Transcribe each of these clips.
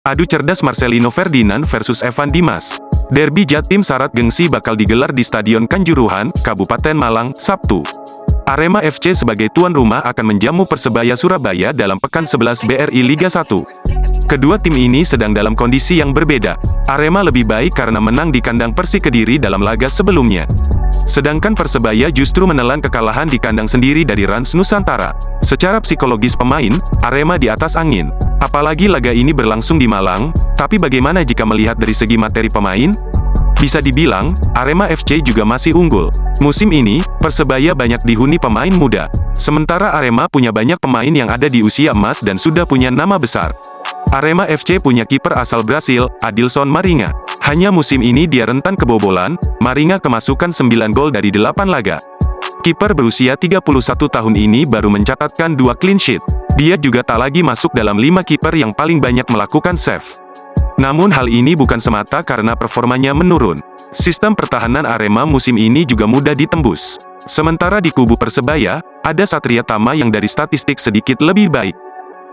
Adu cerdas Marcelino Ferdinand versus Evan Dimas. Derby Jatim syarat gengsi bakal digelar di Stadion Kanjuruhan, Kabupaten Malang, Sabtu. Arema FC sebagai tuan rumah akan menjamu Persebaya Surabaya dalam pekan 11 BRI Liga 1. Kedua tim ini sedang dalam kondisi yang berbeda. Arema lebih baik karena menang di kandang Persik Kediri dalam laga sebelumnya. Sedangkan Persebaya justru menelan kekalahan di kandang sendiri dari Rans Nusantara. Secara psikologis pemain, Arema di atas angin. Apalagi laga ini berlangsung di Malang, tapi bagaimana jika melihat dari segi materi pemain? Bisa dibilang, Arema FC juga masih unggul. Musim ini, Persebaya banyak dihuni pemain muda. Sementara Arema punya banyak pemain yang ada di usia emas dan sudah punya nama besar. Arema FC punya kiper asal Brasil, Adilson Maringa. Hanya musim ini dia rentan kebobolan, Maringa kemasukan 9 gol dari 8 laga. Kiper berusia 31 tahun ini baru mencatatkan 2 clean sheet. Dia juga tak lagi masuk dalam 5 kiper yang paling banyak melakukan save. Namun hal ini bukan semata karena performanya menurun. Sistem pertahanan Arema musim ini juga mudah ditembus. Sementara di kubu Persebaya, ada Satria Tama yang dari statistik sedikit lebih baik.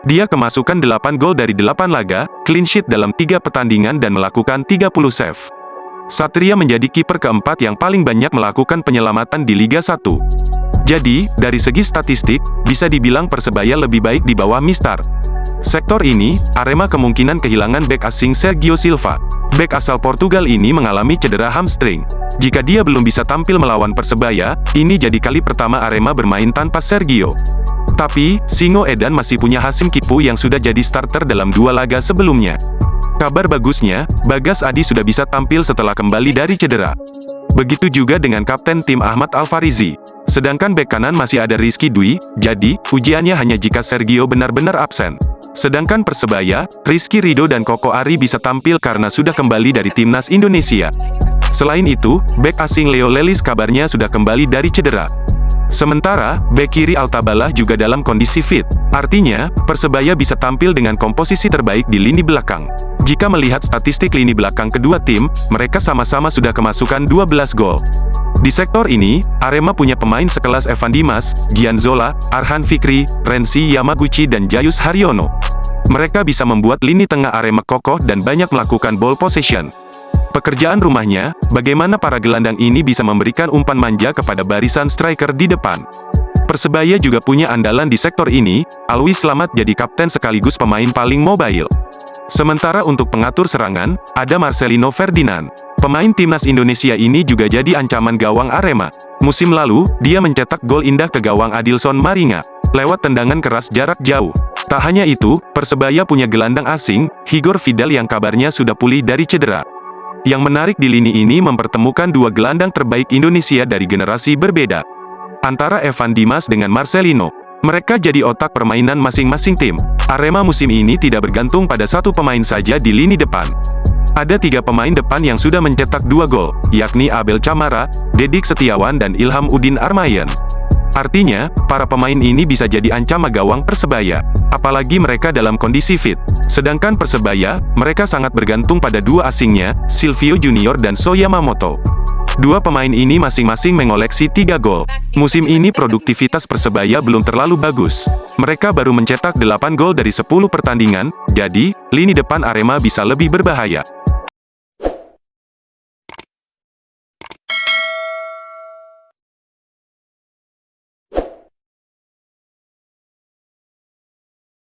Dia kemasukan 8 gol dari 8 laga, clean sheet dalam 3 pertandingan dan melakukan 30 save. Satria menjadi kiper keempat yang paling banyak melakukan penyelamatan di Liga 1. Jadi, dari segi statistik, bisa dibilang Persebaya lebih baik di bawah Mistar. Sektor ini, Arema kemungkinan kehilangan bek asing Sergio Silva. Bek asal Portugal ini mengalami cedera hamstring. Jika dia belum bisa tampil melawan Persebaya, ini jadi kali pertama Arema bermain tanpa Sergio. Tapi, Singo Edan masih punya Hasim Kipu yang sudah jadi starter dalam 2 laga sebelumnya. Kabar bagusnya, Bagas Adi sudah bisa tampil setelah kembali dari cedera. Begitu juga dengan kapten tim Ahmad Alfarizi. Sedangkan bek kanan masih ada Rizky Dwi, jadi, ujiannya hanya jika Sergio benar-benar absen. Sedangkan Persebaya, Rizky Ridho dan Koko Ari bisa tampil karena sudah kembali dari Timnas Indonesia. Selain itu, bek asing Leo Lelis kabarnya sudah kembali dari cedera. Sementara, bek kiri Altabalah juga dalam kondisi fit. Artinya, Persebaya bisa tampil dengan komposisi terbaik di lini belakang. Jika melihat statistik lini belakang kedua tim, mereka sama-sama sudah kemasukan 12 gol. Di sektor ini, Arema punya pemain sekelas Evan Dimas, Gian Zola, Arhan Fikri, Renzi Yamaguchi dan Jayus Haryono. Mereka bisa membuat lini tengah Arema kokoh dan banyak melakukan ball possession. Pekerjaan rumahnya, bagaimana para gelandang ini bisa memberikan umpan manja kepada barisan striker di depan. Persebaya juga punya andalan di sektor ini, Alwi Slamet jadi kapten sekaligus pemain paling mobile. Sementara untuk pengatur serangan, ada Marcelino Ferdinand. Pemain Timnas Indonesia ini juga jadi ancaman gawang Arema. Musim lalu, dia mencetak gol indah ke gawang Adilson Maringa, lewat tendangan keras jarak jauh. Tak hanya itu, Persebaya punya gelandang asing, Igor Vidal yang kabarnya sudah pulih dari cedera. Yang menarik di lini ini mempertemukan 2 gelandang terbaik Indonesia dari generasi berbeda. Antara Evan Dimas dengan Marcelino. Mereka jadi otak permainan masing-masing tim. Arema musim ini tidak bergantung pada satu pemain saja di lini depan. Ada 3 pemain depan yang sudah mencetak 2 gol, yakni Abel Camara, Dedik Setiawan dan Ilham Udin Armayan. Artinya, para pemain ini bisa jadi ancaman gawang Persebaya. Apalagi mereka dalam kondisi fit. Sedangkan Persebaya, mereka sangat bergantung pada 2 asingnya, Silvio Junior dan So Yamamoto. 2 pemain ini masing-masing mengoleksi 3 gol. Musim ini produktivitas Persebaya belum terlalu bagus. Mereka baru mencetak 8 gol dari 10 pertandingan, jadi, lini depan Arema bisa lebih berbahaya.